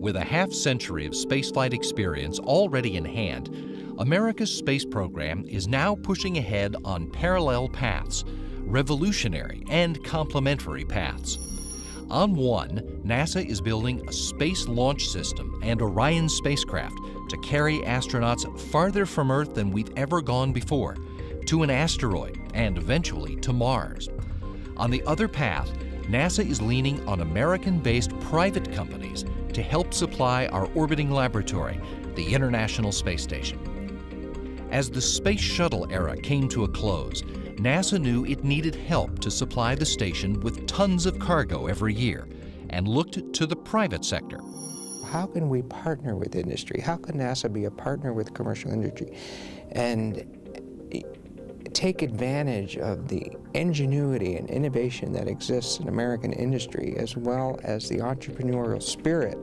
With a half-century of spaceflight experience already in hand, America's space program is now pushing ahead on parallel paths, revolutionary and complementary paths. On one, NASA is building a space launch system and Orion spacecraft to carry astronauts farther from Earth than we've ever gone before, to an asteroid and eventually to Mars. On the other path, NASA is leaning on American-based private companies to help supply our orbiting laboratory, the International Space Station. As the Space Shuttle era came to a close, NASA knew it needed help to supply the station with tons of cargo every year and looked to the private sector. How can we partner with industry? How can NASA be a partner with commercial industry and take advantage of the ingenuity and innovation that exists in American industry, as well as the entrepreneurial spirit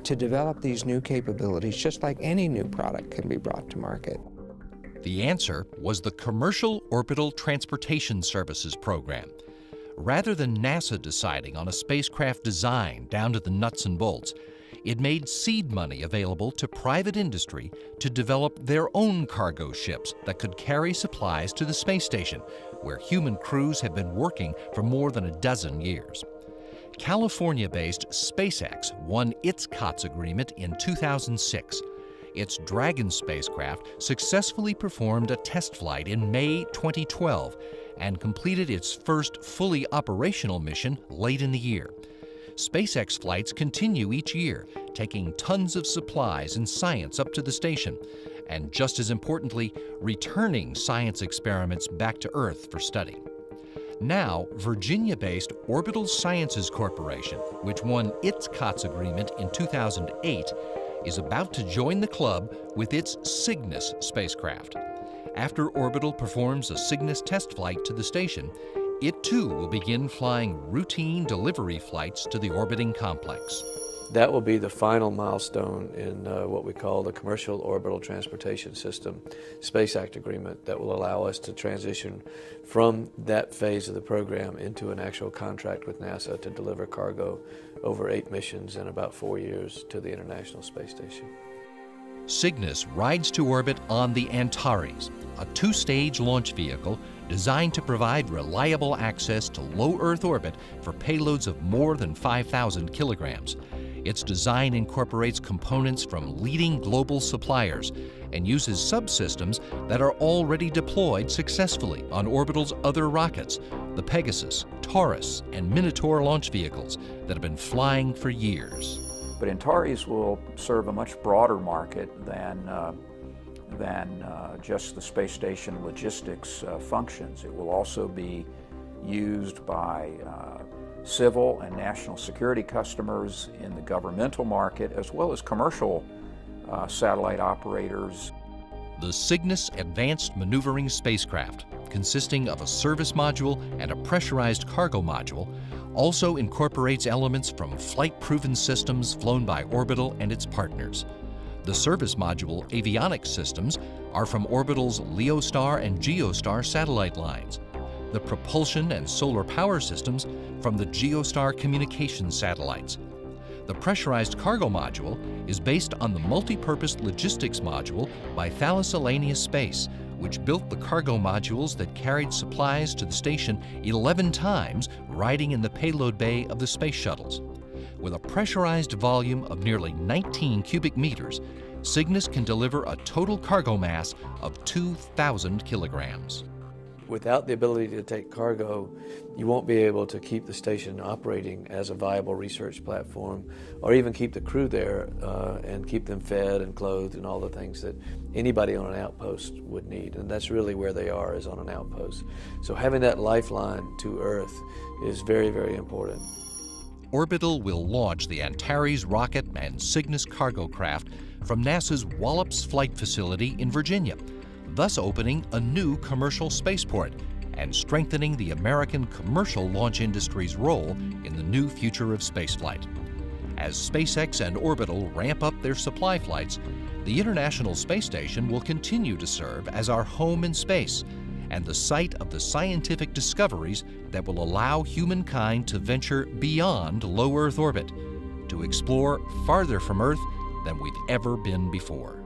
to develop these new capabilities, just like any new product can be brought to market? The answer was the Commercial Orbital Transportation Services program. Rather than NASA deciding on a spacecraft design down to the nuts and bolts, it made seed money available to private industry to develop their own cargo ships that could carry supplies to the space station, where human crews have been working for more than a dozen years. California-based SpaceX won its COTS agreement in 2006. Its Dragon spacecraft successfully performed a test flight in May 2012 and completed its first fully operational mission late in the year. SpaceX flights continue each year, taking tons of supplies and science up to the station, and just as importantly, returning science experiments back to Earth for study. Now, Virginia-based Orbital Sciences Corporation, which won its COTS agreement in 2008, is about to join the club with its Cygnus spacecraft. After Orbital performs a Cygnus test flight to the station, it too will begin flying routine delivery flights to the orbiting complex. That will be the final milestone in what we call the Commercial Orbital Transportation System Space Act Agreement that will allow us to transition from that phase of the program into an actual contract with NASA to deliver cargo over 8 missions in about 4 years to the International Space Station. Cygnus rides to orbit on the Antares, a 2-stage launch vehicle designed to provide reliable access to low Earth orbit for payloads of more than 5,000 kilograms. Its design incorporates components from leading global suppliers and uses subsystems that are already deployed successfully on Orbital's other rockets, the Pegasus, Taurus, and Minotaur launch vehicles that have been flying for years. But Antares will serve a much broader market than just the space station logistics functions. It will also be used by civil and national security customers in the governmental market, as well as commercial satellite operators. The Cygnus Advanced Maneuvering Spacecraft, consisting of a service module and a pressurized cargo module, also incorporates elements from flight-proven systems flown by Orbital and its partners. The service module avionics systems are from Orbital's LeoStar and GeoStar satellite lines. The propulsion and solar power systems from the GeoStar communications satellites. The pressurized cargo module is based on the multi-purpose logistics module by Thales Alenia Space, which built the cargo modules that carried supplies to the station 11 times, riding in the payload bay of the space shuttles. With a pressurized volume of nearly 19 cubic meters, Cygnus can deliver a total cargo mass of 2,000 kilograms. Without the ability to take cargo, you won't be able to keep the station operating as a viable research platform, or even keep the crew there and keep them fed and clothed and all the things that anybody on an outpost would need. And that's really where they are, is on an outpost. So having that lifeline to Earth is very, very important. Orbital will launch the Antares rocket and Cygnus cargo craft from NASA's Wallops Flight Facility in Virginia, thus opening a new commercial spaceport and strengthening the American commercial launch industry's role in the new future of spaceflight. As SpaceX and Orbital ramp up their supply flights, the International Space Station will continue to serve as our home in space and the site of the scientific discoveries that will allow humankind to venture beyond low Earth orbit, to explore farther from Earth than we've ever been before.